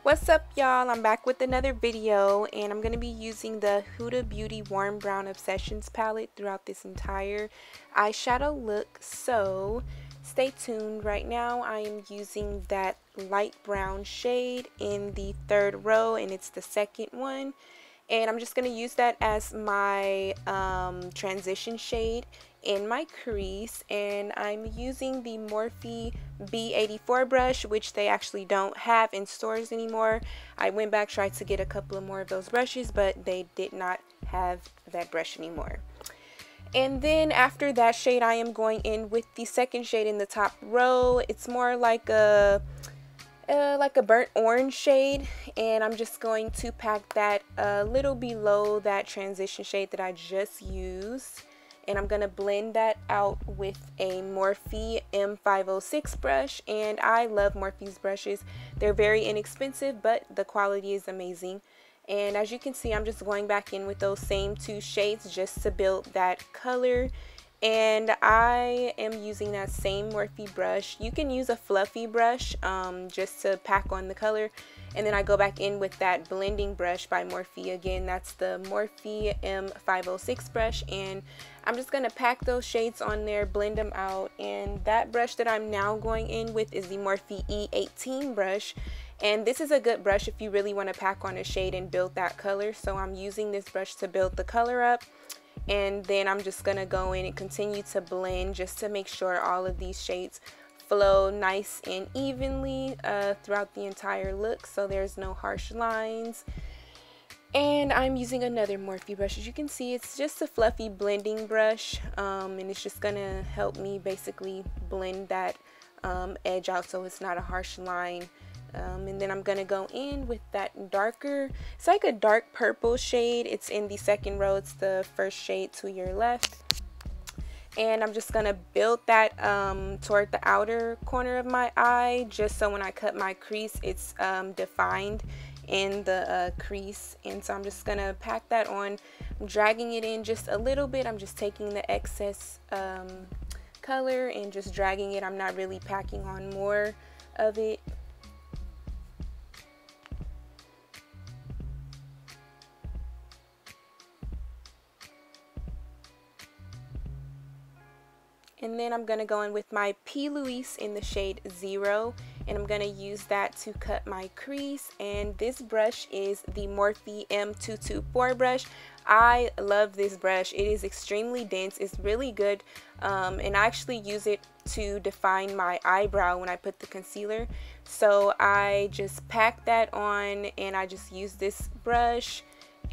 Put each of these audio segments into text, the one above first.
What's up, y'all? I'm back with another video, and I'm going to be using the Huda Beauty Warm Brown Obsessions palette throughout this entire eyeshadow look, so stay tuned. Right now I am using that light brown shade in the third row, and it's the second one, and I'm just going to use that as my transition shade in my crease. And I'm using the Morphe B84 brush, which they actually don't have in stores anymore. I went back, tried to get a couple of more of those brushes, but they did not have that brush anymore. And then after that shade, I am going in with the second shade in the top row. It's more like a burnt orange shade, and I'm just going to pack that a little below that transition shade that I just used. And I'm going to blend that out with a Morphe M506 brush. And I love Morphe's brushes. They're very inexpensive, but the quality is amazing. And as you can see, I'm just going back in with those same two shades just to build that color. And I am using that same Morphe brush. You can use a fluffy brush just to pack on the color. And then I go back in with that blending brush by Morphe. Again, that's the Morphe M506 brush. And I'm just going to pack those shades on there, blend them out. And that brush that I'm now going in with is the Morphe E18 brush. And this is a good brush if you really want to pack on a shade and build that color. So I'm using this brush to build the color up. And then I'm just going to go in and continue to blend just to make sure all of these shades flow nice and evenly throughout the entire look, so there's no harsh lines. And I'm using another Morphe brush. As you can see, it's just a fluffy blending brush, and it's just gonna help me basically blend that edge out so it's not a harsh line. And then I'm gonna go in with that darker, it's like a dark purple shade. It's in the second row, it's the first shade to your left. And I'm just gonna build that toward the outer corner of my eye, just so when I cut my crease, it's defined in the crease. And so I'm just gonna pack that on. I'm dragging it in just a little bit. I'm just taking the excess color and just dragging it. I'm not really packing on more of it. And then I'm going to go in with my P.Louise in the shade 0, and I'm going to use that to cut my crease. And this brush is the Morphe M224 brush. I love this brush. It is extremely dense. It's really good, and I actually use it to define my eyebrow when I put the concealer. So I just pack that on, and I just use this brush.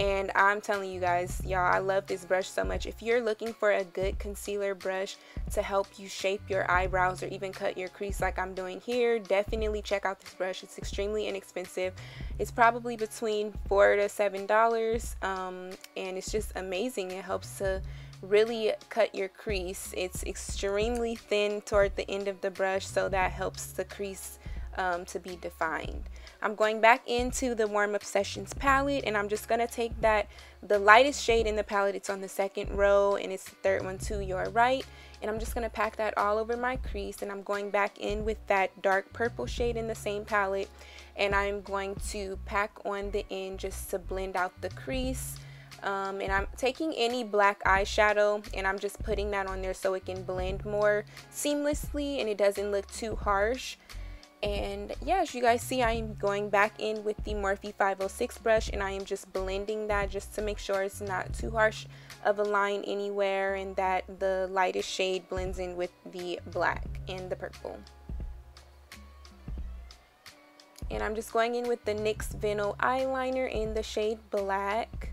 And I'm telling you guys, y'all, I love this brush so much. If you're looking for a good concealer brush to help you shape your eyebrows or even cut your crease like I'm doing here, definitely check out this brush. It's extremely inexpensive. It's probably between $4 to $7, and it's just amazing. It helps to really cut your crease. It's extremely thin toward the end of the brush, so that helps the crease to be defined. I'm going back into the Warm Obsessions palette, and I'm just going to take the lightest shade in the palette. It's on the second row, and it's the third one to your right. And I'm just going to pack that all over my crease, and I'm going back in with that dark purple shade in the same palette. And I'm going to pack on the end just to blend out the crease. And I'm taking any black eyeshadow, and I'm just putting that on there so it can blend more seamlessly and it doesn't look too harsh. And yeah, as you guys see, I am going back in with the Morphe 506 brush, and I am just blending that just to make sure it's not too harsh of a line anywhere, and that the lightest shade blends in with the black and the purple. And I'm just going in with the NYX Vinyl Eyeliner in the shade Black.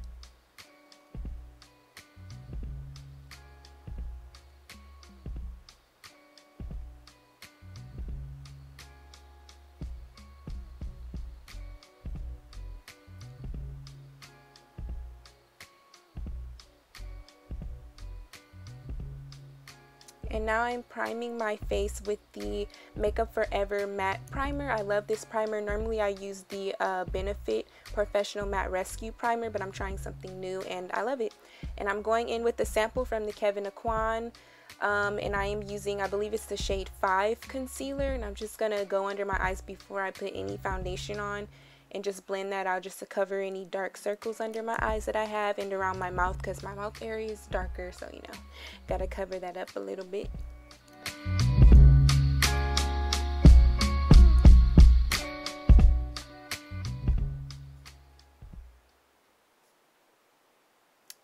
And now I'm priming my face with the Makeup Forever Matte Primer. I love this primer. Normally I use the Benefit Professional Matte Rescue Primer, but I'm trying something new and I love it. And I'm going in with the sample from the Kevyn and I am using, I believe it's the shade 5 concealer, and I'm just going to go under my eyes before I put any foundation on. and just blend that out just to cover any dark circles under my eyes that I have and around my mouth, because my mouth area is darker, so you know, gotta cover that up a little bit.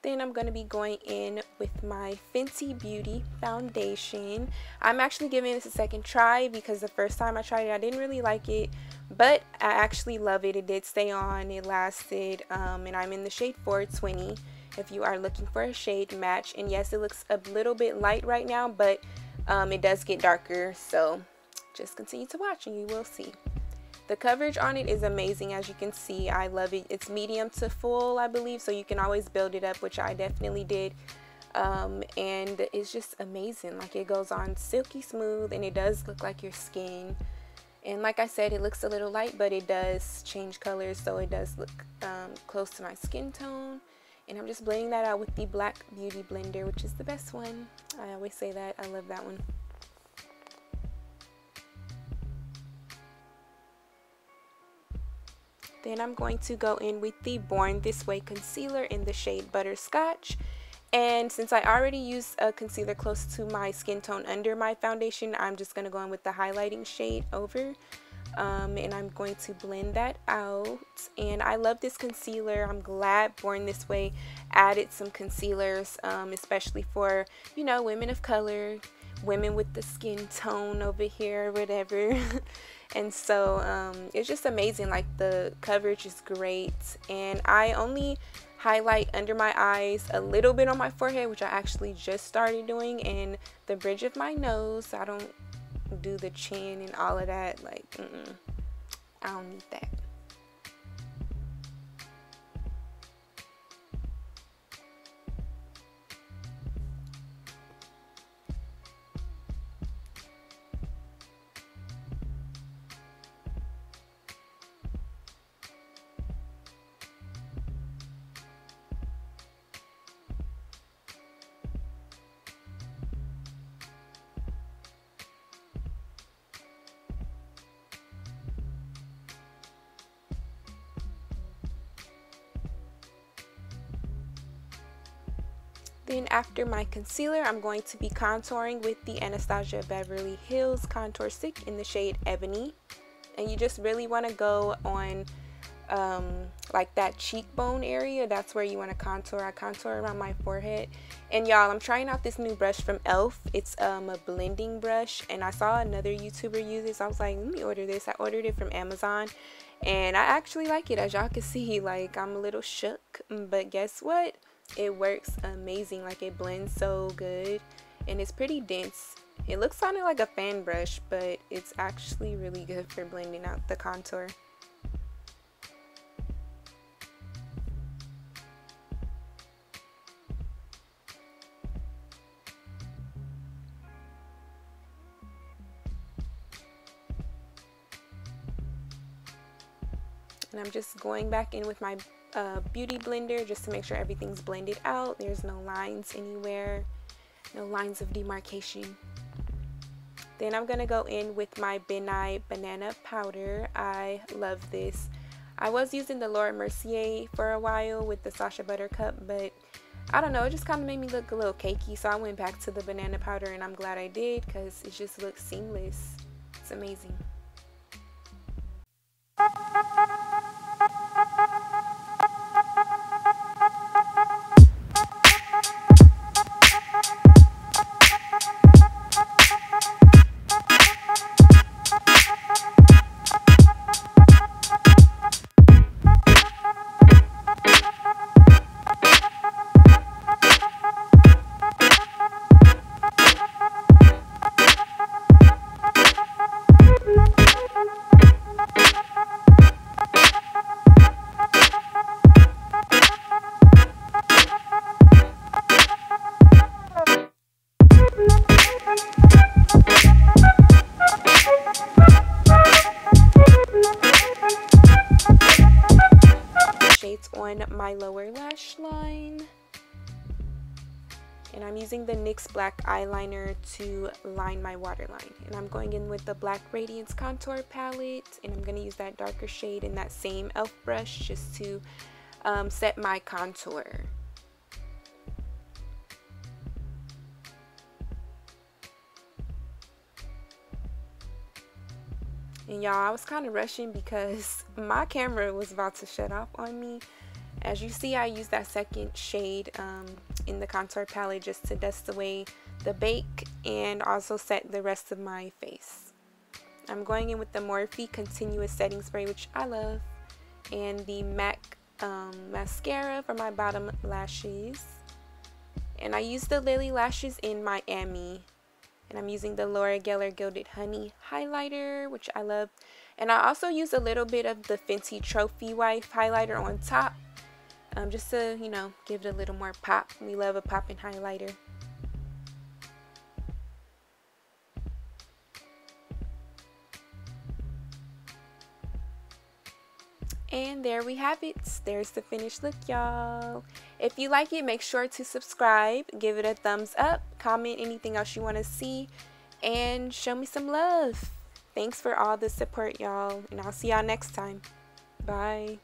Then I'm going to be going in with my Fenty Beauty foundation. I'm actually giving this a second try because the first time I tried it, I didn't really like it, but I actually love it. It did stay on, it lasted, and I'm in the shade 420 if you are looking for a shade match. And yes, it looks a little bit light right now, but it does get darker, so just continue to watch and you will see. The coverage on it is amazing, as you can see. I love it. It's medium to full, I believe, so you can always build it up, which I definitely did. And it's just amazing. Like, it goes on silky smooth, and it does look like your skin. And like I said, it looks a little light, but it does change colors, so it does look close to my skin tone. And I'm just blending that out with the Black Beauty Blender, which is the best one. I always say that. I love that one. Then I'm going to go in with the Born This Way concealer in the shade Butterscotch. And since I already used a concealer close to my skin tone under my foundation, I'm just going to go in with the highlighting shade over. And I'm going to blend that out. And I love this concealer. I'm glad Born This Way added some concealers, especially for, you know, women of color, women with the skin tone over here, whatever. And so it's just amazing. Like, the coverage is great, and I only highlight under my eyes, a little bit on my forehead, which I actually just started doing, and the bridge of my nose. I don't do the chin and all of that. Like, I don't need that. Then after my concealer, I'm going to be contouring with the Anastasia Beverly Hills Contour Stick in the shade Ebony. And you just really want to go on like that cheekbone area. That's where you want to contour. I contour around my forehead. And y'all, I'm trying out this new brush from e.l.f. It's a blending brush, and I saw another YouTuber use this. I was like, let me order this. I ordered it from Amazon, and I actually like it. As y'all can see, like, I'm a little shook, but guess what? It works amazing. Like, it blends so good, and it's pretty dense. It looks kind of like a fan brush, but it's actually really good for blending out the contour. And I'm just going back in with my beauty blender just to make sure everything's blended out. There's no lines anywhere, no lines of demarcation. Then I'm going to go in with my Nye Banana Powder. I love this. I was using the Laura Mercier for a while with the Sacha Buttercup, but I don't know, it just kind of made me look a little cakey, so I went back to the banana powder, and I'm glad I did because it just looks seamless. It's amazing. On my lower lash line, And I'm using the NYX black eyeliner to line my waterline. And I'm going in with the black Radiance contour palette, and I'm going to use that darker shade in that same e.l.f. brush just to set my contour. And y'all, I was kind of rushing because my camera was about to shut off on me. As you see, I used that second shade in the contour palette just to dust away the bake and also set the rest of my face. I'm going in with the Morphe Continuous Setting Spray, which I love, and the MAC mascara for my bottom lashes. And I used the Lily lashes in Miami. And I'm using the Laura Geller Gilded Honey highlighter, which I love. And I also use a little bit of the Fenty Trophy Wife highlighter on top, just to, you know, give it a little more pop. We love a popping highlighter. And there we have it. There's the finished look, y'all. If you like it, make sure to subscribe, give it a thumbs up, comment anything else you want to see, and show me some love. Thanks for all the support, y'all, and I'll see y'all next time. Bye.